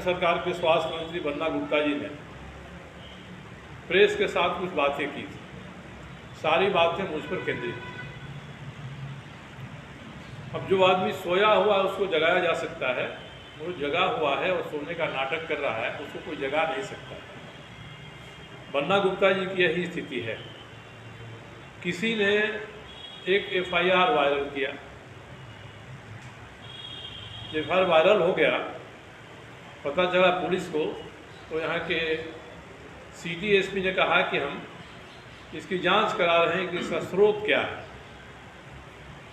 सरकार के स्वास्थ्य मंत्री बन्ना गुप्ता जी ने प्रेस के साथ कुछ बातें की थी। सारी बातें मुझ पर केंद्रित थी। अब जो आदमी सोया हुआ है उसको जगाया जा सकता है, वो जगा हुआ है और सोने का नाटक कर रहा है, उसको कोई जगा नहीं सकता। बन्ना गुप्ता जी की यही स्थिति है। किसी ने एक FIR वायरल किया, FIR वायरल हो गया, पता चला पुलिस को, तो यहाँ के सिटी SP ने कहा कि हम इसकी जांच करा रहे हैं कि इसका स्रोत क्या है।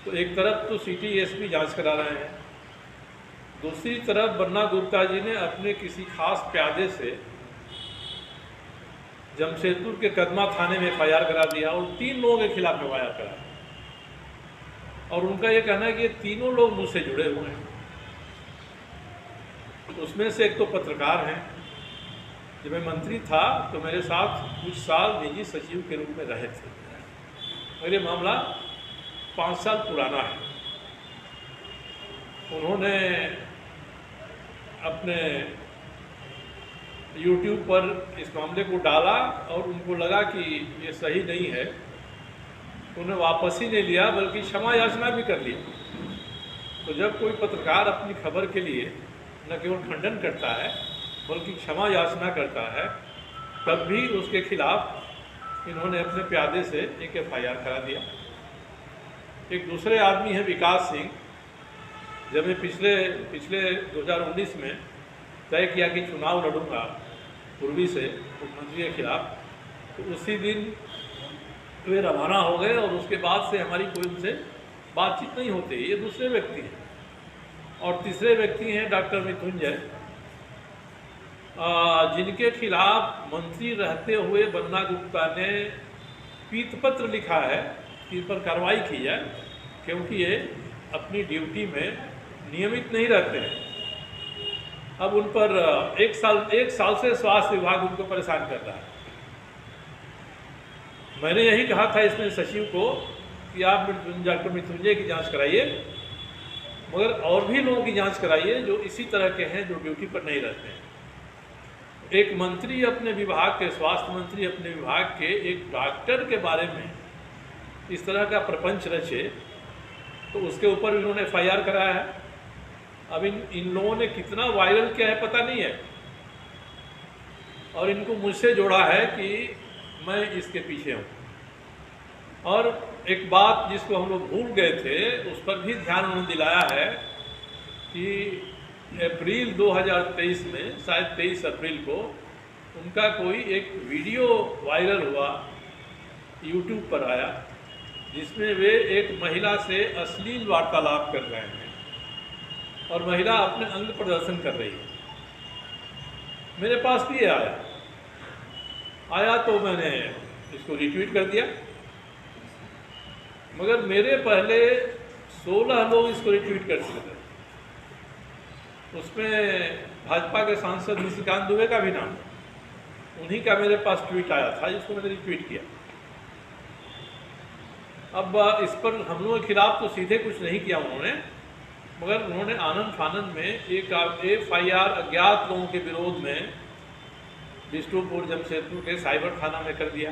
तो एक तरफ तो सिटी SP जांच करा रहे हैं, दूसरी तरफ बन्ना गुप्ता जी ने अपने किसी खास प्यादे से जमशेदपुर के कदमा थाने में FIR करा दिया और 3 लोगों के खिलाफ FIR करा। और उनका ये कहना है कि ये तीनों लोग मुझसे जुड़े हुए हैं। उसमें से एक तो पत्रकार हैं। जब मैं मंत्री था तो मेरे साथ कुछ साल निजी सचिव के रूप में रहे थे, और ये मामला 5 साल पुराना है। उन्होंने अपने YouTube पर इस मामले को डाला और उनको लगा कि ये सही नहीं है, तो उन्हें वापस ही नहीं लिया बल्कि क्षमा याचना भी कर लिया। तो जब कोई पत्रकार अपनी खबर के लिए न केवल खंडन करता है बल्कि क्षमा याचना करता है, तब भी उसके खिलाफ इन्होंने अपने प्यादे से एक FIR करा दिया। एक दूसरे आदमी है विकास सिंह। जब मैं पिछले 2019 में तय किया कि चुनाव लड़ूंगा पूर्वी से मुख्यमंत्री के खिलाफ, तो उसी दिन वे रवाना हो गए और उसके बाद से हमारी कोई उनसे बातचीत नहीं होती। ये दूसरे व्यक्ति हैं। और तीसरे व्यक्ति हैं डॉक्टर मृत्युंजय, जिनके खिलाफ मंत्री रहते हुए बन्ना गुप्ता ने पीतपत्र लिखा है कि इस पर कार्रवाई की जाए, क्योंकि ये अपनी ड्यूटी में नियमित नहीं रहते हैं। अब उन पर एक साल से स्वास्थ्य विभाग उनको परेशान कर रहा है। मैंने यही कहा था इसमें सचिव को कि आप डॉक्टर मृत्युंजय की जांच कराइए, मगर और भी लोगों की जांच कराइए जो इसी तरह के हैं, जो ड्यूटी पर नहीं रहते हैं। एक मंत्री अपने विभाग के, स्वास्थ्य मंत्री अपने विभाग के एक डॉक्टर के बारे में इस तरह का प्रपंच रचे, तो उसके ऊपर इन्होंने FIR कराया है। अब इन लोगों ने कितना वायरल किया है पता नहीं है, और इनको मुझसे जोड़ा है कि मैं इसके पीछे हूँ। और एक बात जिसको हम लोग भूल गए थे, उस पर भी ध्यान उन्होंने दिलाया है कि अप्रैल 2023 में, शायद 23 अप्रैल को, उनका कोई एक वीडियो वायरल हुआ, YouTube पर आया, जिसमें वे एक महिला से अश्लील वार्तालाप कर रहे हैं और महिला अपने अंग प्रदर्शन कर रही है। मेरे पास भी आया तो मैंने इसको रिट्वीट कर दिया, मगर मेरे पहले 16 लोग इसको रिट्वीट कर चुके थे। उसमें भाजपा के सांसद निशिकांत दुबे का भी नाम, उन्हीं का मेरे पास ट्वीट आया था जिसको मैंने रिट्वीट किया। अब इस पर हम लोगों के खिलाफ तो सीधे कुछ नहीं किया उन्होंने, मगर उन्होंने आनंद फानंद में एक FIR अज्ञात लोगों के विरोध में विष्णुपुर जमशेदपुर के साइबर थाना में कर दिया।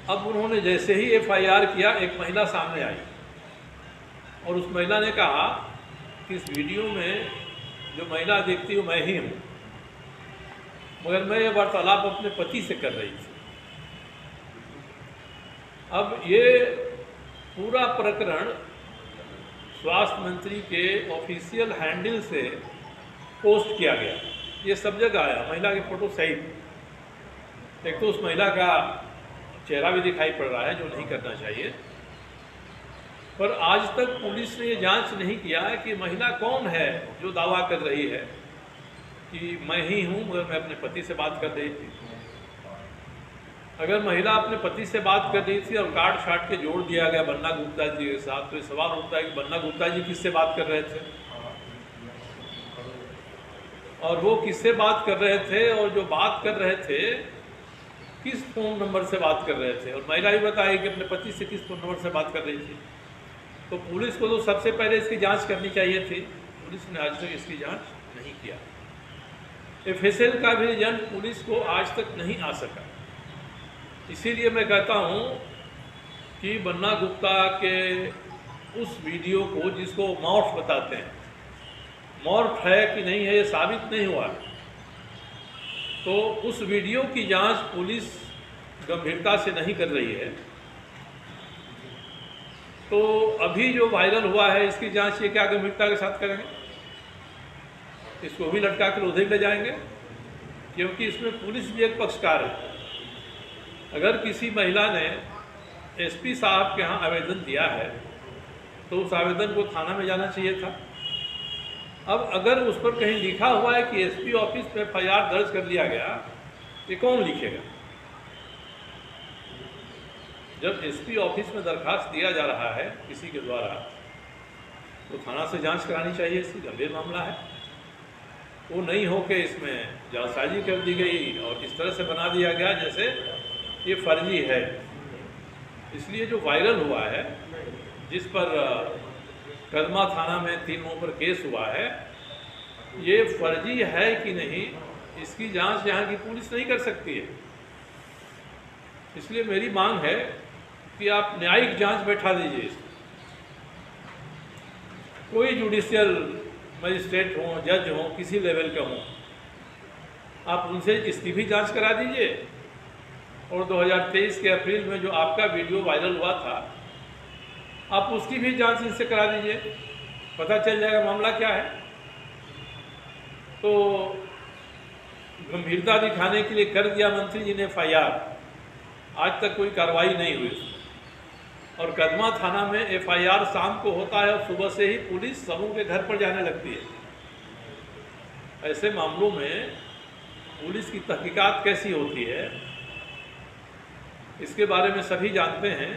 अब उन्होंने जैसे ही FIR किया, एक महिला सामने आई और उस महिला ने कहा कि इस वीडियो में जो महिला देखती हूँ मैं ही हूँ, मगर मैं ये वार्तालाप अपने पति से कर रही थी। अब ये पूरा प्रकरण स्वास्थ्य मंत्री के ऑफिशियल हैंडल से पोस्ट किया गया, ये सब जगह आया, महिला के फोटो सहित। एक तो उस महिला का चेहरा भी दिखाई पड़ रहा है, जो नहीं करना चाहिए, पर आज तक पुलिस ने ये जांच नहीं किया है कि महिला कौन है जो दावा कर रही है कि मैं ही हूँ, मगर मैं अपने पति से बात कर रही थी। अगर महिला अपने पति से बात कर रही थी और काट छाट के जोड़ दिया गया बन्ना गुप्ता जी के साथ, तो ये सवाल उठता है कि बन्ना गुप्ता जी किससे बात कर रहे थे और वो किससे बात कर रहे थे, और जो बात कर रहे थे किस फ़ोन नंबर से बात कर रहे थे, और महिला भी बताई कि अपने पति से किस फ़ोन नंबर से बात कर रही थी। तो पुलिस को तो सबसे पहले इसकी जांच करनी चाहिए थी पुलिस ने आज तक इसकी जांच नहीं किया। FSL का भी रिजल्ट पुलिस को आज तक नहीं आ सका। इसीलिए मैं कहता हूँ कि बन्ना गुप्ता के उस वीडियो को, जिसको मॉर्फ बताते हैं, मॉर्फ है कि नहीं है ये साबित नहीं हुआ, तो उस वीडियो की जांच पुलिस गंभीरता से नहीं कर रही है। तो अभी जो वायरल हुआ है इसकी जांच ये क्या गंभीरता के साथ करेंगे? इसको भी लटका कर उधर ले जाएंगे, क्योंकि इसमें पुलिस भी एक पक्षकार है। अगर किसी महिला ने SP साहब के यहाँ आवेदन दिया है तो उस आवेदन को थाना में जाना चाहिए था। अब अगर उस पर कहीं लिखा हुआ है कि SP ऑफिस में FIR दर्ज कर लिया गया, ये कौन लिखेगा? जब SP ऑफिस में दरखास्त दिया जा रहा है किसी के द्वारा, तो थाना से जांच करानी चाहिए। इसकी गंभीर मामला है, वो नहीं हो के इसमें जालसाजी कर दी गई और इस तरह से बना दिया गया जैसे ये फर्जी है। इसलिए जो वायरल हुआ है, जिस पर कदमा थाना में 3 लोगों पर केस हुआ है, ये फर्जी है कि नहीं इसकी जांच यहाँ की पुलिस नहीं कर सकती है। इसलिए मेरी मांग है कि आप न्यायिक जांच बैठा दीजिए। कोई जुडिशियल मजिस्ट्रेट हो, जज हो, किसी लेवल के हों, आप उनसे इसकी भी जांच करा दीजिए। और 2023 के अप्रैल में जो आपका वीडियो वायरल हुआ था, आप उसकी भी जांच इनसे करा दीजिए, पता चल जाएगा मामला क्या है। तो गंभीरता दिखाने के लिए कर दिया मंत्री जी ने FIR, आज तक कोई कार्रवाई नहीं हुई उसमें। और कदमा थाना में FIR शाम को होता है और सुबह से ही पुलिस सबों के घर पर जाने लगती है। ऐसे मामलों में पुलिस की तहकीकात कैसी होती है, इसके बारे में सभी जानते हैं।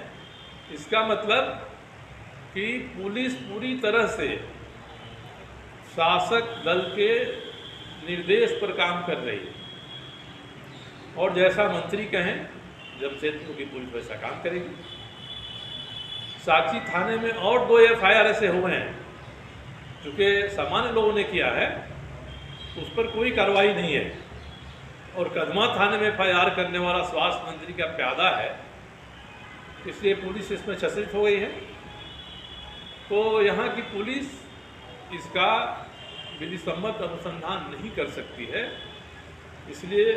इसका मतलब कि पुलिस पूरी तरह से शासक दल के निर्देश पर काम कर रही है, और जैसा मंत्री कहें जमशेदपुर की पुलिस वैसा काम करेगी। साक्षी थाने में और 2 FIR ऐसे हुए हैं, चूँकि सामान्य लोगों ने किया है, उस पर कोई कार्रवाई नहीं है। और कदमा थाने में FIR करने वाला स्वास्थ्य मंत्री का प्यादा है, इसलिए पुलिस इसमें चर्चित हो गई है। तो यहाँ की पुलिस इसका विधिसम्मत अनुसंधान नहीं कर सकती है। इसलिए